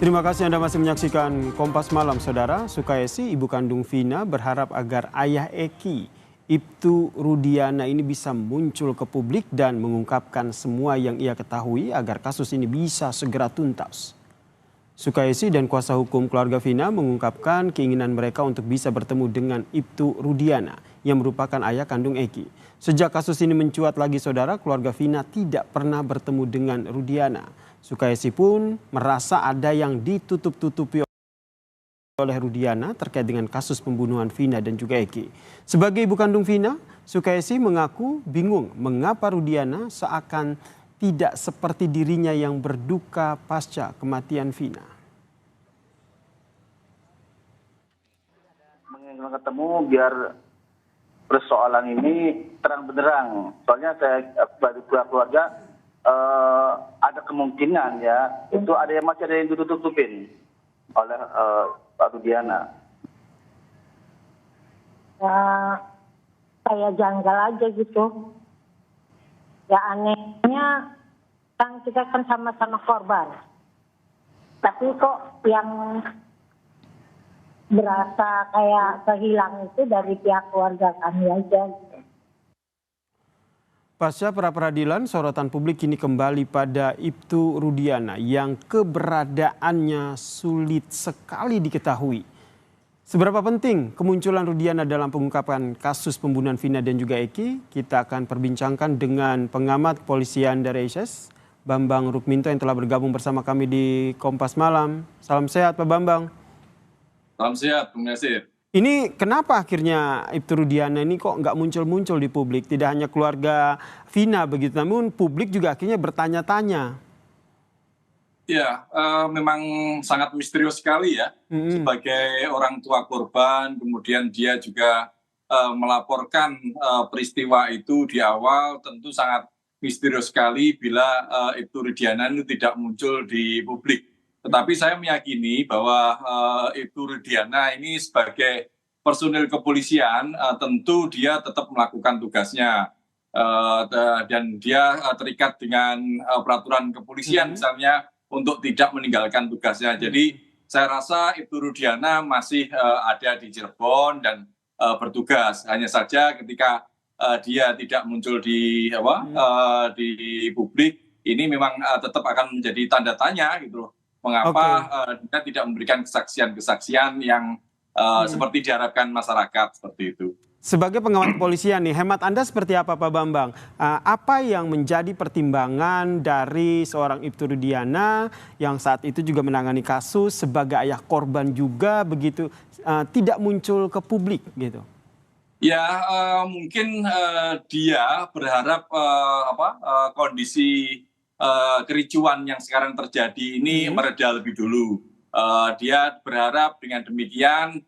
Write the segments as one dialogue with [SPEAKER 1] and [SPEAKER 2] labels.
[SPEAKER 1] Terima kasih Anda masih menyaksikan Kompas Malam, Saudara. Sukaesi, ibu kandung Vina, berharap agar ayah Eki, Ibtu Rudiana ini bisa muncul ke publik dan mengungkapkan semua yang ia ketahui agar kasus ini bisa segera tuntas. Sukaesi dan kuasa hukum keluarga Vina mengungkapkan keinginan mereka untuk bisa bertemu dengan Ibtu Rudiana yang merupakan ayah kandung Eki. Sejak kasus ini mencuat lagi, Saudara, keluarga Vina tidak pernah bertemu dengan Rudiana. Sukaesi pun merasa ada yang ditutup-tutupi oleh Rudiana terkait dengan kasus pembunuhan Vina dan juga Eki. Sebagai ibu kandung Vina, Sukaesi mengaku bingung mengapa Rudiana seakan tidak seperti dirinya yang berduka pasca kematian Vina.
[SPEAKER 2] Ketemu biar persoalan ini terang benderang. Soalnya saya dari pihak keluarga ada kemungkinan ya itu masih ada yang ditutup-tutupin oleh Pak Rudiana.
[SPEAKER 3] Ya, kayak janggal aja gitu. Ya anehnya kan kita kan sama-sama korban. Tapi kok yang berasa kayak kehilang itu dari pihak keluarga kami aja.
[SPEAKER 1] Pasca pra-peradilan, sorotan publik kini kembali pada Ibtu Rudiana yang keberadaannya sulit sekali diketahui. Seberapa penting kemunculan Rudiana dalam pengungkapan kasus pembunuhan Vina dan juga Eki? Kita akan perbincangkan dengan pengamat kepolisian dari ISIS, Bambang Rukminto, yang telah bergabung bersama kami di Kompas Malam. Salam sehat Pak Bambang.
[SPEAKER 4] Salam sehat, Bung Yasir.
[SPEAKER 1] Ini kenapa akhirnya Ibtu Rudiana ini kok nggak muncul-muncul di publik? Tidak hanya keluarga Vina begitu, namun publik juga akhirnya bertanya-tanya.
[SPEAKER 4] Ya, memang sangat misterius sekali ya. Sebagai orang tua korban, kemudian dia juga melaporkan peristiwa itu di awal, tentu sangat misterius sekali bila Ibtu Rudiana itu tidak muncul di publik. Tetapi saya meyakini bahwa Ibtu Rudiana ini sebagai personil kepolisian tentu dia tetap melakukan tugasnya dan dia terikat dengan peraturan kepolisian misalnya untuk tidak meninggalkan tugasnya. Jadi saya rasa Ibtu Rudiana masih ada di Cirebon dan bertugas. Hanya saja ketika dia tidak muncul di publik, ini memang tetap akan menjadi tanda tanya gitu loh. Mengapa dia tidak memberikan kesaksian-kesaksian yang seperti diharapkan masyarakat seperti itu.
[SPEAKER 1] Sebagai pengamat kepolisian nih, hemat Anda seperti apa Pak Bambang? Apa yang menjadi pertimbangan dari seorang Ibtu Rudiana yang saat itu juga menangani kasus sebagai ayah korban juga begitu tidak muncul ke publik gitu?
[SPEAKER 4] Ya mungkin dia berharap kondisi kericuan yang sekarang terjadi ini mereda lebih dulu. Dia berharap dengan demikian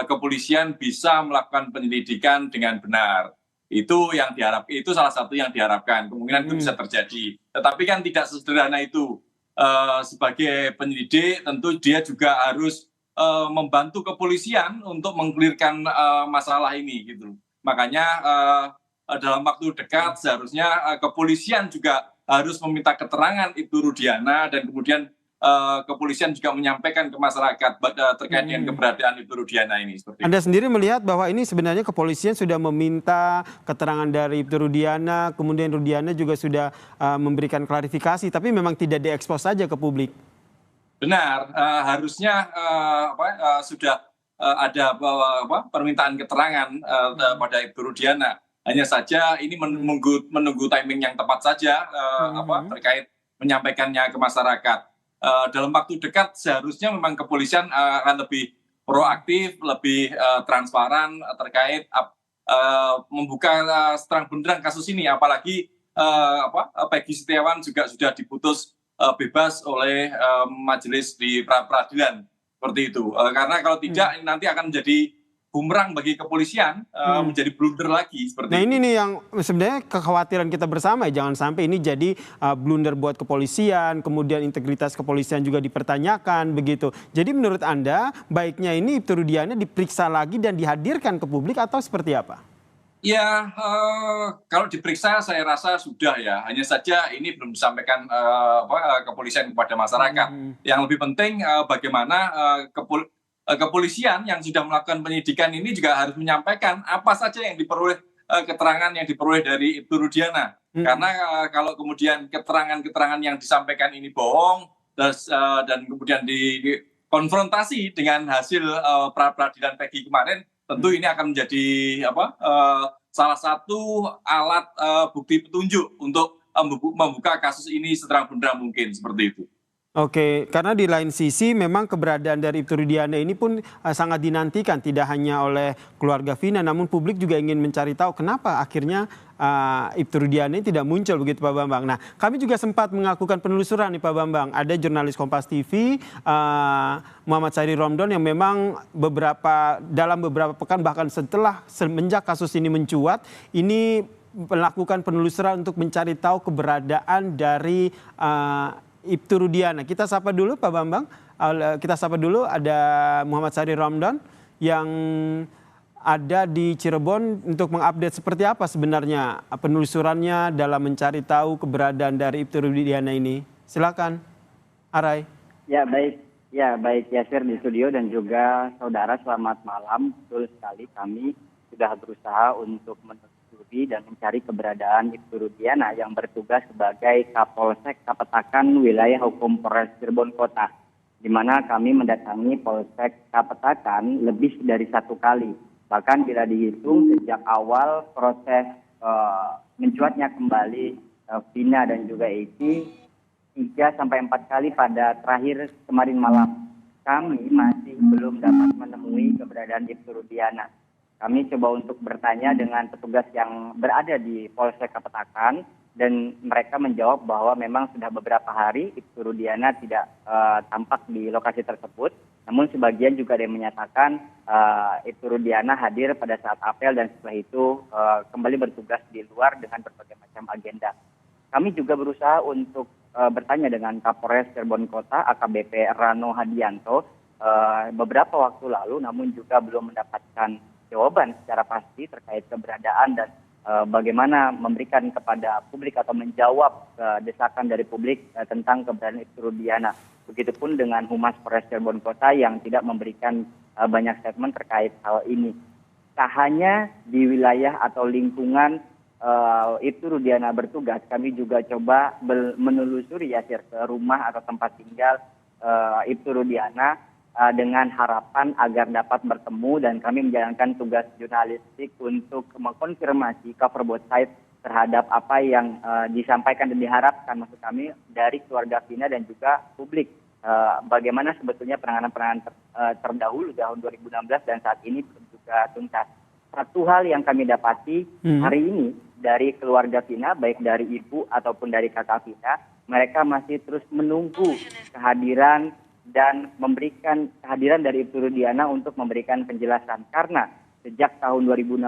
[SPEAKER 4] kepolisian bisa melakukan penyelidikan dengan benar. Itu yang diharapkan, itu salah satu yang diharapkan. Kemungkinan itu bisa terjadi. Tetapi kan tidak sesederhana itu. Sebagai penyelidik tentu dia juga harus membantu kepolisian untuk mengklirkan masalah ini gitu. Makanya dalam waktu dekat seharusnya kepolisian juga harus meminta keterangan Ibtu Rudiana dan kemudian kepolisian juga menyampaikan ke masyarakat terkait dengan keberadaan Ibtu Rudiana ini.
[SPEAKER 1] Anda sendiri melihat bahwa ini sebenarnya kepolisian sudah meminta keterangan dari Ibtu Rudiana, kemudian Rudiana juga sudah memberikan klarifikasi, tapi memang tidak diekspos saja ke publik.
[SPEAKER 4] Benar, harusnya sudah ada permintaan keterangan pada Ibtu Rudiana. Hanya saja ini menunggu timing yang tepat saja terkait menyampaikannya ke masyarakat. Dalam waktu dekat seharusnya memang kepolisian akan lebih proaktif, lebih transparan terkait membuka terang benderang kasus ini. Apalagi Peggy Setiawan juga sudah diputus bebas oleh majelis di peradilan seperti itu. Karena kalau tidak nanti akan menjadi bumerang bagi kepolisian, menjadi blunder lagi seperti
[SPEAKER 1] itu.
[SPEAKER 4] Ini
[SPEAKER 1] nih yang sebenarnya kekhawatiran kita bersama, jangan sampai ini jadi blunder buat kepolisian, kemudian integritas kepolisian juga dipertanyakan begitu. Jadi menurut Anda baiknya ini Ibtu Rudiana diperiksa lagi dan dihadirkan ke publik atau seperti apa?
[SPEAKER 4] Ya, kalau diperiksa saya rasa sudah ya. Hanya saja ini belum disampaikan kepolisian kepada masyarakat. Yang lebih penting bagaimana kepolisian yang sudah melakukan penyidikan ini juga harus menyampaikan apa saja yang diperoleh keterangan yang diperoleh dari Ibtu Rudiana. Karena kalau kemudian keterangan-keterangan yang disampaikan ini bohong dan kemudian dikonfrontasi dengan hasil pra peradilan Peggy kemarin, tentu ini akan menjadi salah satu alat bukti petunjuk untuk membuka kasus ini seterang-benderang mungkin, seperti itu.
[SPEAKER 1] Oke, karena di lain sisi memang keberadaan dari Ibtu Rudiana ini pun sangat dinantikan tidak hanya oleh keluarga Vina, namun publik juga ingin mencari tahu kenapa akhirnya Ibtu Rudiana ini tidak muncul, begitu Pak Bambang. Nah, kami juga sempat melakukan penelusuran nih Pak Bambang. Ada jurnalis Kompas TV Muhammad Syahri Romdon yang memang dalam beberapa pekan bahkan semenjak kasus ini mencuat, ini melakukan penelusuran untuk mencari tahu keberadaan dari Ibtu Rudiana. Kita sapa dulu Pak Bambang. Kita sapa dulu ada Muhammad Syahri Romdon yang ada di Cirebon untuk mengupdate seperti apa sebenarnya penelusurannya dalam mencari tahu keberadaan dari Ibtu Rudiana ini. Silakan, Arai.
[SPEAKER 5] Ya baik Yasir di studio dan juga saudara, selamat malam. Betul sekali, kami sudah berusaha untuk menelusuri dan mencari keberadaan Ibtu Rudiana yang bertugas sebagai Kapolsek Kapetakan Wilayah Hukum Polres Cirebon Kota, di mana kami mendatangi Polsek Kapetakan lebih dari 1 kali. Bahkan bila dihitung sejak awal proses mencuatnya kembali Vina dan juga Eki 3-4 kali pada terakhir kemarin malam, kami masih belum dapat menemui keberadaan Ibtu Rudiana. Kami coba untuk bertanya dengan petugas yang berada di Polsek Kapetakan dan mereka menjawab bahwa memang sudah beberapa hari Ibtu Rudiana tidak tampak di lokasi tersebut. Namun sebagian juga ada yang menyatakan Ibtu Rudiana hadir pada saat apel dan setelah itu kembali bertugas di luar dengan berbagai macam agenda. Kami juga berusaha untuk bertanya dengan Kapolres Cirebon Kota AKBP Rano Hadianto beberapa waktu lalu, namun juga belum mendapatkan jawaban secara pasti terkait keberadaan dan bagaimana memberikan kepada publik atau menjawab desakan dari publik tentang keberadaan Ibtu Rudiana. Begitupun dengan Humas Polres Cirebon Kota yang tidak memberikan banyak statement terkait hal ini. Tak hanya di wilayah atau lingkungan Ibtu Rudiana bertugas, kami juga coba menelusuri Yasir ke rumah atau tempat tinggal Ibtu Rudiana dengan harapan agar dapat bertemu, dan kami menjalankan tugas jurnalistik untuk mengkonfirmasi cover both sides terhadap apa yang disampaikan dan diharapkan maksud kami dari keluarga Vina dan juga publik. Bagaimana sebetulnya penanganan terdahulu tahun 2016 dan saat ini belum juga tuntas. Satu hal yang kami dapati hari ini dari keluarga Vina, baik dari ibu ataupun dari kakak Vina, mereka masih terus menunggu kehadiran dan memberikan kehadiran dari Ibtu Rudiana untuk memberikan penjelasan. Karena sejak tahun 2016,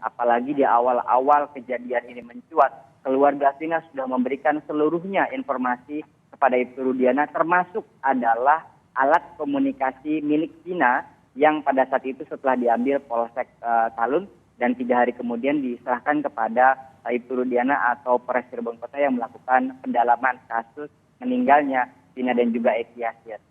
[SPEAKER 5] apalagi di awal-awal kejadian ini mencuat, keluarga Vina sudah memberikan seluruhnya informasi kepada Ibtu Rudiana, termasuk adalah alat komunikasi milik Vina yang pada saat itu setelah diambil Polsek Talun dan 3 hari kemudian diserahkan kepada Ibtu Rudiana atau Polres Cirebon Kota yang melakukan pendalaman kasus meninggalnya Vina dan juga Eki Yasir.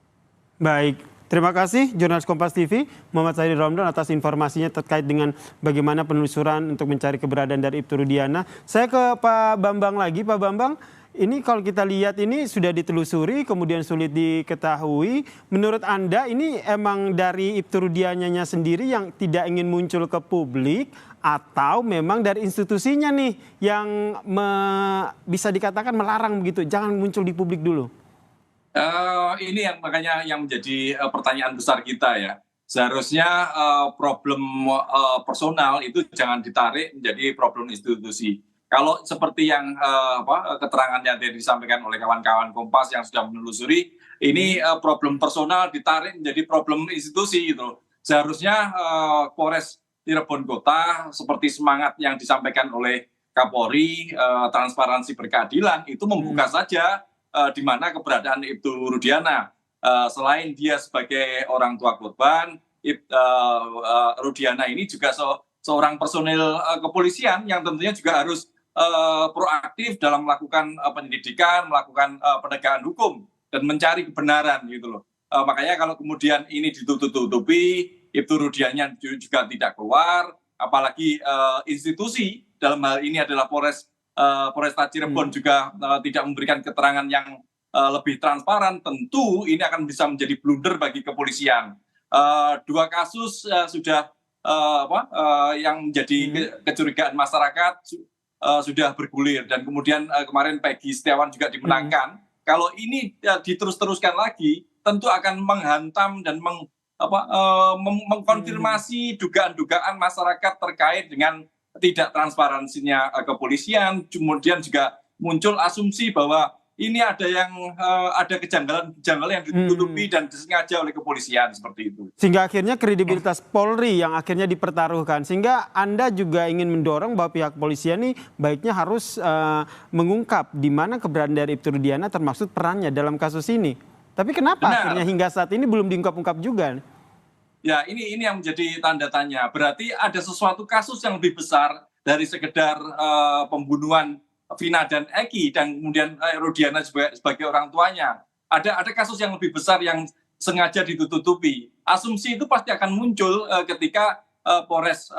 [SPEAKER 1] Baik, terima kasih jurnalis Kompas TV Muhammad Syahri Romdon atas informasinya terkait dengan bagaimana penelusuran untuk mencari keberadaan dari Ibtu Rudiana. Saya ke Pak Bambang lagi, Pak Bambang. Ini kalau kita lihat ini sudah ditelusuri kemudian sulit diketahui. Menurut Anda ini emang dari Ibtu Rudiananya sendiri yang tidak ingin muncul ke publik atau memang dari institusinya nih yang bisa dikatakan melarang begitu, jangan muncul di publik dulu?
[SPEAKER 4] Ini yang makanya yang menjadi pertanyaan besar kita ya. Seharusnya problem personal itu jangan ditarik menjadi problem institusi. Kalau seperti yang keterangannya yang disampaikan oleh kawan-kawan Kompas yang sudah menelusuri, ini problem personal ditarik menjadi problem institusi gitu. Seharusnya Polres Cirebon Kota seperti semangat yang disampaikan oleh Kapolri, transparansi berkeadilan itu membuka saja di mana keberadaan Ibtu Rudiana. Selain dia sebagai orang tua korban, Rudiana ini juga seorang personil kepolisian yang tentunya juga harus proaktif dalam melakukan penyelidikan, melakukan penegakan hukum dan mencari kebenaran gitu loh. Makanya kalau kemudian ini ditutup-tutupi, Ibtu Rudiana juga tidak keluar, apalagi institusi dalam hal ini adalah Polresta Cirebon juga tidak memberikan keterangan yang lebih transparan, tentu ini akan bisa menjadi blunder bagi kepolisian. 2 kasus sudah yang menjadi kecurigaan masyarakat sudah bergulir, dan kemudian kemarin Peggy Setiawan juga dimenangkan. Kalau ini diterus-teruskan lagi, tentu akan menghantam dan mengkonfirmasi dugaan-dugaan masyarakat terkait dengan tidak transparansinya kepolisian. Kemudian juga muncul asumsi bahwa ini ada kejanggalan yang ditutupi dan disengaja oleh kepolisian, seperti itu.
[SPEAKER 1] Sehingga akhirnya kredibilitas Polri yang akhirnya dipertaruhkan. Sehingga Anda juga ingin mendorong bahwa pihak kepolisian ini baiknya harus mengungkap di mana keberadaan dari Ibtu Rudiana termasuk perannya dalam kasus ini. Tapi kenapa akhirnya hingga saat ini belum diungkap-ungkap juga?
[SPEAKER 4] Ya, ini yang menjadi tanda tanya. Berarti ada sesuatu kasus yang lebih besar dari sekedar pembunuhan Vina dan Eki dan kemudian Rudiana sebagai orang tuanya. Ada kasus yang lebih besar yang sengaja ditutupi. Asumsi itu pasti akan muncul ketika Polres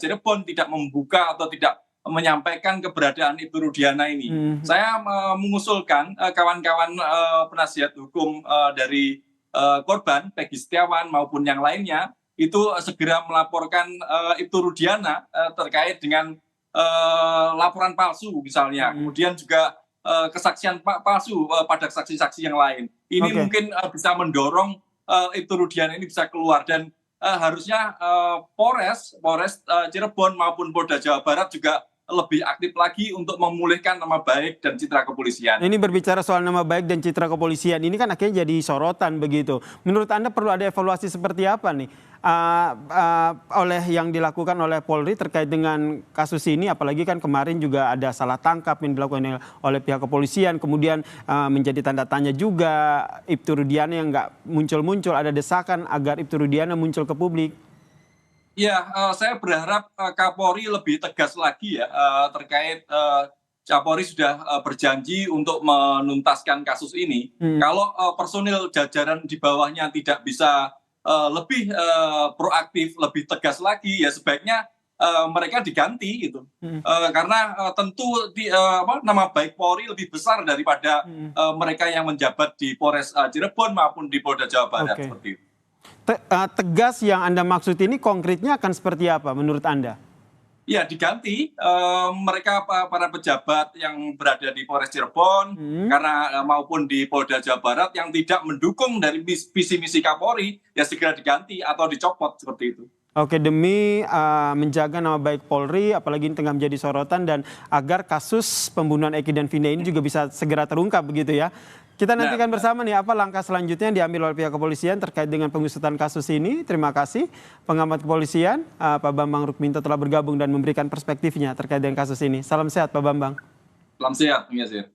[SPEAKER 4] Cirebon tidak membuka atau tidak menyampaikan keberadaan Ibtu Rudiana ini. Saya mengusulkan kawan-kawan penasihat hukum dari korban, Peggy Setiawan maupun yang lainnya, itu segera melaporkan Ibtu Rudiana terkait dengan laporan palsu misalnya, kemudian juga kesaksian palsu pada saksi-saksi yang lain. Ini mungkin bisa mendorong Ibtu Rudiana ini bisa keluar, dan harusnya Polres Cirebon maupun Polda Jawa Barat juga lebih aktif lagi untuk memulihkan nama baik dan citra kepolisian.
[SPEAKER 1] Ini berbicara soal nama baik dan citra kepolisian, ini kan akhirnya jadi sorotan begitu. Menurut Anda perlu ada evaluasi seperti apa nih oleh yang dilakukan oleh Polri terkait dengan kasus ini? Apalagi kan kemarin juga ada salah tangkap yang dilakukan oleh pihak kepolisian, kemudian menjadi tanda tanya juga Ibtu Rudiana yang nggak muncul-muncul, ada desakan agar Ibtu Rudiana muncul ke publik.
[SPEAKER 4] Ya, saya berharap Kapolri lebih tegas lagi ya terkait Kapolri sudah berjanji untuk menuntaskan kasus ini. Kalau personil jajaran di bawahnya tidak bisa lebih proaktif, lebih tegas lagi, ya sebaiknya mereka diganti gitu. Karena tentu nama baik Polri lebih besar daripada mereka yang menjabat di Polres Cirebon maupun di Polda Jawa Barat. Seperti itu.
[SPEAKER 1] Tegas yang Anda maksud ini konkretnya akan seperti apa menurut Anda?
[SPEAKER 4] Ya, diganti mereka para pejabat yang berada di Polres Cirebon karena maupun di Polda Jawa Barat yang tidak mendukung dari visi misi Kapolri, ya segera diganti atau dicopot, seperti itu.
[SPEAKER 1] Oke, demi menjaga nama baik Polri, apalagi ini tengah menjadi sorotan, dan agar kasus pembunuhan Eki dan Vina ini juga bisa segera terungkap begitu ya. Kita nantikan bersama nih apa langkah selanjutnya yang diambil oleh pihak kepolisian terkait dengan pengusutan kasus ini. Terima kasih pengamat kepolisian Pak Bambang Rukminto telah bergabung dan memberikan perspektifnya terkait dengan kasus ini. Salam sehat Pak Bambang.
[SPEAKER 4] Salam sehat, Bung Yasir.